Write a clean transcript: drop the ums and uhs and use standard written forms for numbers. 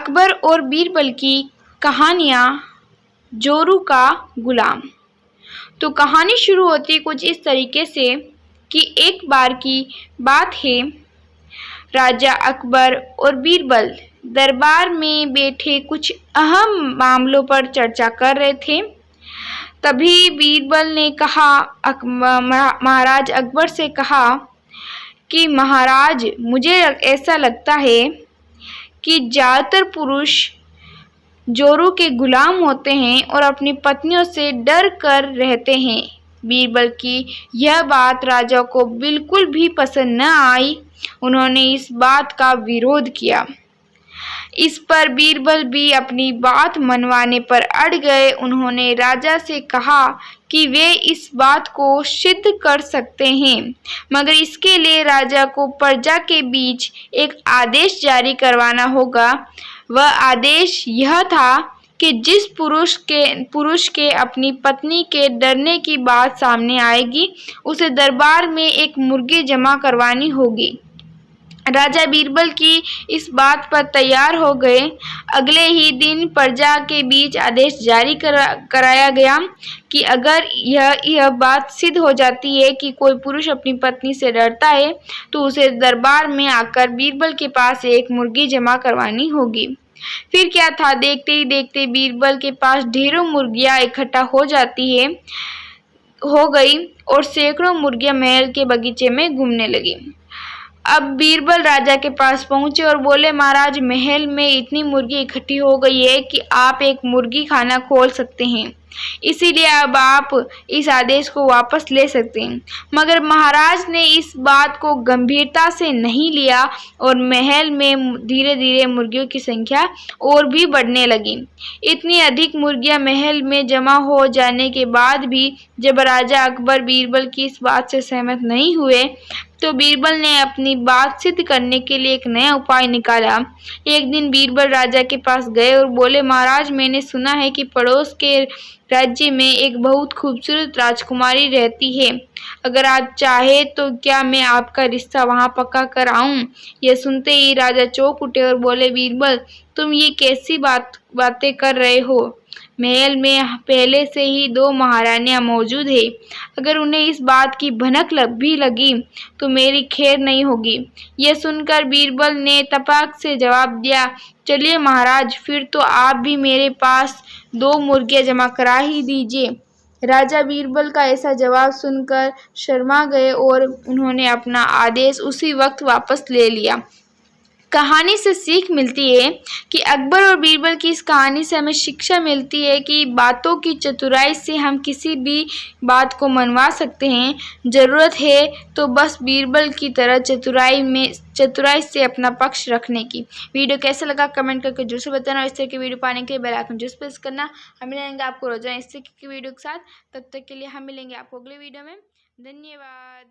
अकबर और बीरबल की कहानियाँ, जोरू का गुलाम। तो कहानी शुरू होती है कुछ इस तरीके से कि एक बार की बात है, राजा अकबर और बीरबल दरबार में बैठे कुछ अहम मामलों पर चर्चा कर रहे थे। तभी बीरबल ने कहा, महाराज अकबर से कहा कि महाराज, मुझे ऐसा लगता है कि ज़्यादातर पुरुष जोरू के गुलाम होते हैं और अपनी पत्नियों से डर कर रहते हैं। बीरबल की यह बात राजा को बिल्कुल भी पसंद न आई। उन्होंने इस बात का विरोध किया। इस पर बीरबल भी अपनी बात मनवाने पर अड़ गए। उन्होंने राजा से कहा कि वे इस बात को सिद्ध कर सकते हैं, मगर इसके लिए राजा को प्रजा के बीच एक आदेश जारी करवाना होगा। वह आदेश यह था कि जिस पुरुष के अपनी पत्नी के डरने की बात सामने आएगी, उसे दरबार में एक मुर्गी जमा करवानी होगी। राजा बीरबल की इस बात पर तैयार हो गए। अगले ही दिन प्रजा के बीच आदेश जारी कराया गया कि अगर यह बात सिद्ध हो जाती है कि कोई पुरुष अपनी पत्नी से डरता है, तो उसे दरबार में आकर बीरबल के पास एक मुर्गी जमा करवानी होगी। फिर क्या था, देखते ही देखते बीरबल के पास ढेरों मुर्गियां इकट्ठा हो गई और सैकड़ों मुर्गियां महल के बगीचे में घूमने लगी। अब बीरबल राजा के पास पहुंचे और बोले, महाराज, महल में इतनी मुर्गी इकट्ठी हो गई है कि आप एक मुर्गी खाना खोल सकते हैं, इसीलिए अब आप इस आदेश को वापस ले सकते हैं। मगर महाराज ने इस बात को गंभीरता से नहीं लिया और महल में धीरे धीरे मुर्गियों की संख्या और भी बढ़ने लगी। इतनी अधिक मुर्गियां महल में जमा हो जाने के बाद भी जब राजा अकबर बीरबल की इस बात से सहमत नहीं हुए, तो बीरबल ने अपनी बात सिद्ध करने के लिए एक नया उपाय निकाला। एक दिन बीरबल राजा के पास गए और बोले, महाराज, मैंने सुना है कि पड़ोस के राज्य में एक बहुत खूबसूरत राजकुमारी रहती है। अगर आप चाहे तो क्या मैं आपका रिश्ता वहां पक्का कर आऊं? यह सुनते ही राजा चौंक उठे और बोले, बीरबल, तुम ये कैसी बातें कर रहे हो? महल में पहले से ही 2 महारानियां मौजूद है। अगर उन्हें इस बात की भनक भी लगी तो मेरी खैर नहीं होगी। यह सुनकर बीरबल ने तपाक से जवाब दिया, चलिए महाराज, फिर तो आप भी मेरे पास 2 मुर्गियां जमा करा ही दीजिए। राजा बीरबल का ऐसा जवाब सुनकर शर्मा गए और उन्होंने अपना आदेश उसी वक्त वापस ले लिया। कहानी से सीख मिलती है कि अकबर और बीरबल की इस कहानी से हमें शिक्षा मिलती है कि बातों की चतुराई से हम किसी भी बात को मनवा सकते हैं। ज़रूरत है तो बस बीरबल की तरह चतुराई से अपना पक्ष रखने की। वीडियो कैसा लगा कमेंट करके जरूर से बताना। इस तरह की वीडियो पाने के लिए बेल आइकन जरूर प्रेस करना। हम मिलेंगे आपको रोजाना इस तरह की वीडियो के साथ। तब तक के लिए हम मिलेंगे आपको अगले वीडियो में। धन्यवाद।